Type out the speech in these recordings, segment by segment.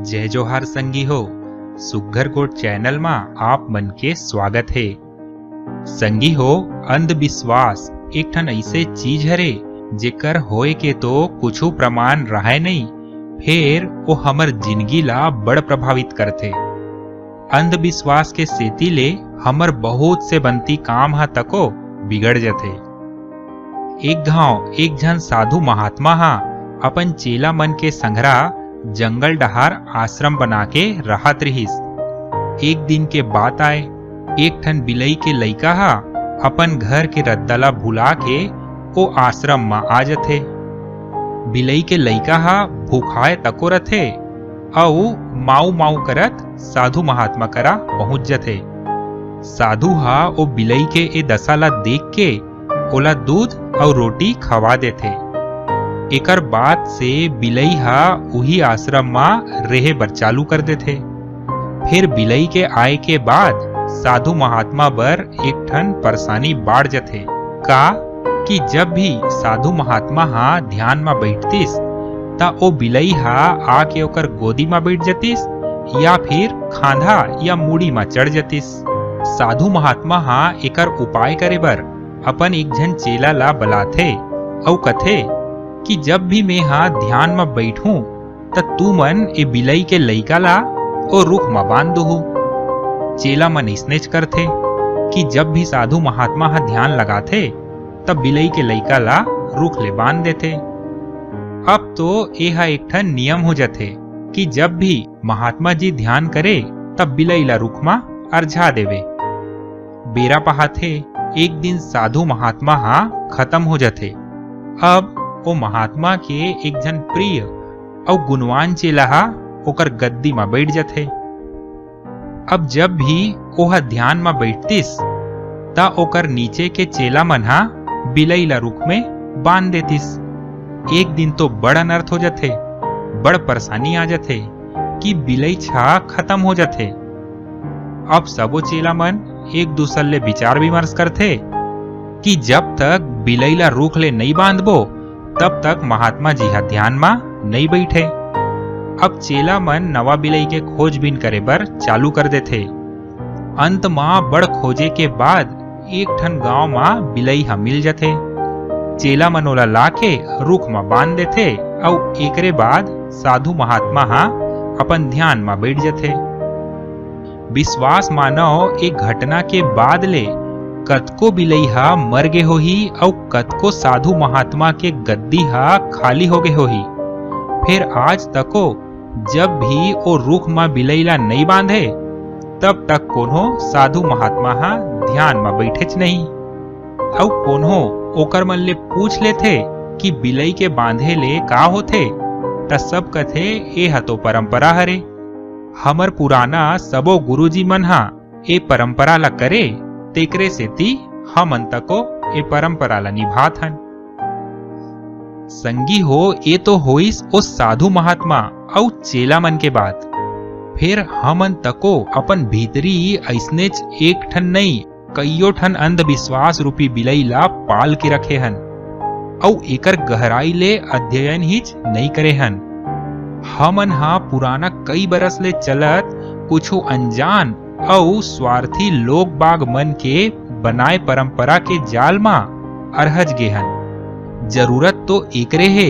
जय जोहार संगी हो। सुग्घर कोट चैनल मा आप मन के स्वागत है। संगी हो, अंधविश्वास एक ठन ऐसे चीज हरे जेकर होए के तो कुछ प्रमाण रहे नहीं, फिर वो हमर जिंदगी ला बड़ प्रभावित करथे। अंधविश्वास के सेती ले हमर बहुत से बनती काम हा तको बिगड़ जथे। एक गांव एक झन साधु महात्मा हा अपन चेला मन के संघरा जंगल डहार आश्रम बना के रहत रहिस। एक दिन के बात आए, एक ठन बिलई के लइका हा अपन घर के रद्दा ला भुला के ओ आश्रम में आ जथे। बिलई के लइका हा भूखाए तको रथे अउ माऊ माऊ करत साधु महात्मा करा पहुंच जथे। साधु हा ओ बिलई के ए दशा ला देख के ओला दूध और रोटी खवा देथे। एकर बाद से बिलई हा उही आश्रम में रेहे बर चालू कर देथे। फिर बिलई के आए के बाद साधु महात्मा बर एक ठन परेशानी बाढ़ जथे। का कि जब भी साधु महात्मा हा ध्यान में बैठतिस ता ओ बिलई हा आके ओकर गोदी में बैठ जतिस या फिर खांधा या मूड़ी में चढ़ जतिस। साधु महात्मा हा एकर उपाय करे बर अपन एक झन चेला ला बुलाथे अउ कथे कि जब भी मैं हा ध्यान में बैठूं त तू मन ए बिलई के लइका ला ओ रुख में बांध दहु। चेला मन इसनेच करथे कि जब भी साधु महात्मा हा ध्यान लगाथे तब बिलई के लइका ला रुख ले बांध देथे। अब तो एहा एक ठन नियम हो जाथे कि जब भी महात्मा जी ध्यान करे तब बिलई ला रुख में अर्झा देवे। बेरा पहाथे एक दिन साधु महात्मा हा खत्म हो जाथे। अब ओ महात्मा के एक जन प्रिय और गुणवान चेला हा ओकर गद्दी में बैठ जाथे। अब जब भी ओहा ध्यान में बैठतिस ता ओकर नीचे के चेला मन हा बिलई ला रुख में बांध देतिस। एक दिन तो बड़ अनर्थ हो जाथे, बड़ परेशानी आ जाथे कि बिलई छा खत्म हो जाथे। अब सबो चेला मन एक दूसर ले विचार विमर्श करथे कि जब तक बिलई ला रुख ले नहीं बांधबो तब तक महात्मा जी हा ध्यान में नहीं बैठे। अब चेला मन नवा बिलई के खोजबीन करे बर चालू कर देथे। अंत में बड़ खोजे के बाद एक ठन गांव में बिलई हा मिल जाथे। चेला मन ओला लाके रुख में बांध देथे और एकरे बाद साधु महात्मा हा अपन ध्यान में बैठ जाथे। विश्वास मानो एक घटना के बाद ले कतको बिलई हा मर गे होही और कतको साधु महात्मा के गद्दी हा खाली हो गए होही। फिर आज तको जब भी ओ रुख में बिलई ला नहीं बांधे तब तक कोनो साधु महात्मा हा ध्यान में बैठेच नहीं। और कोनो ओकर मन ले पूछ लेथे कि बिलई के बांधे ले का होथे त सब कथे ए हा तो परंपरा हरे। हमर पुराना सबो गुरुजी मन हा ए परंपरा ला करे तेकरे सेती हमन तको ए परंपरा ला निभात हन। संगी हो, ए तो होइस ओ साधु महात्मा और चेला मन के बात। फिर हमन तको अपन भीतरी ऐसनेच एक ठन नहीं कईयो ठन अंधविश्वास रूपी बिलई ला पाल के रखे हन और एकर गहराई ले अध्ययन हिच नहीं करे हन। हमन हा पुराना कई बरस ले चलत कुछ अनजान और स्वार्थी लोग बाग मन के बनाए परंपरा के जाल मा अरहज गे हन। जरूरत तो एकरे है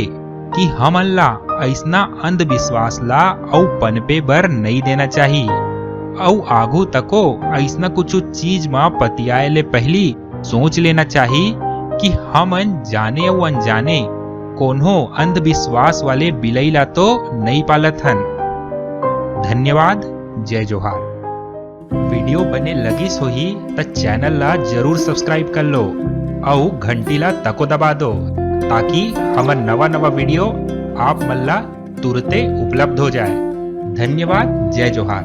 कि हमन ला ऐसना अंधविश्वास ला औ पनपे बर नहीं देना चाहिए और आगू तको ऐसना कुछ चीज मा पतियाए ले पहली सोच लेना चाहिए कि हमन जाने और अनजाने कोनो अंधविश्वास वाले बिलई ला तो नहीं पालत हन। धन्यवाद। जय जोहार। वीडियो बने लगिस होही त चैनल ला जरूर सब्सक्राइब कर लो और घंटी ला तको दबा दो ताकि हमर नवा नवा वीडियो आप मन ला तुरते उपलब्ध हो जाए। धन्यवाद। जय जोहार।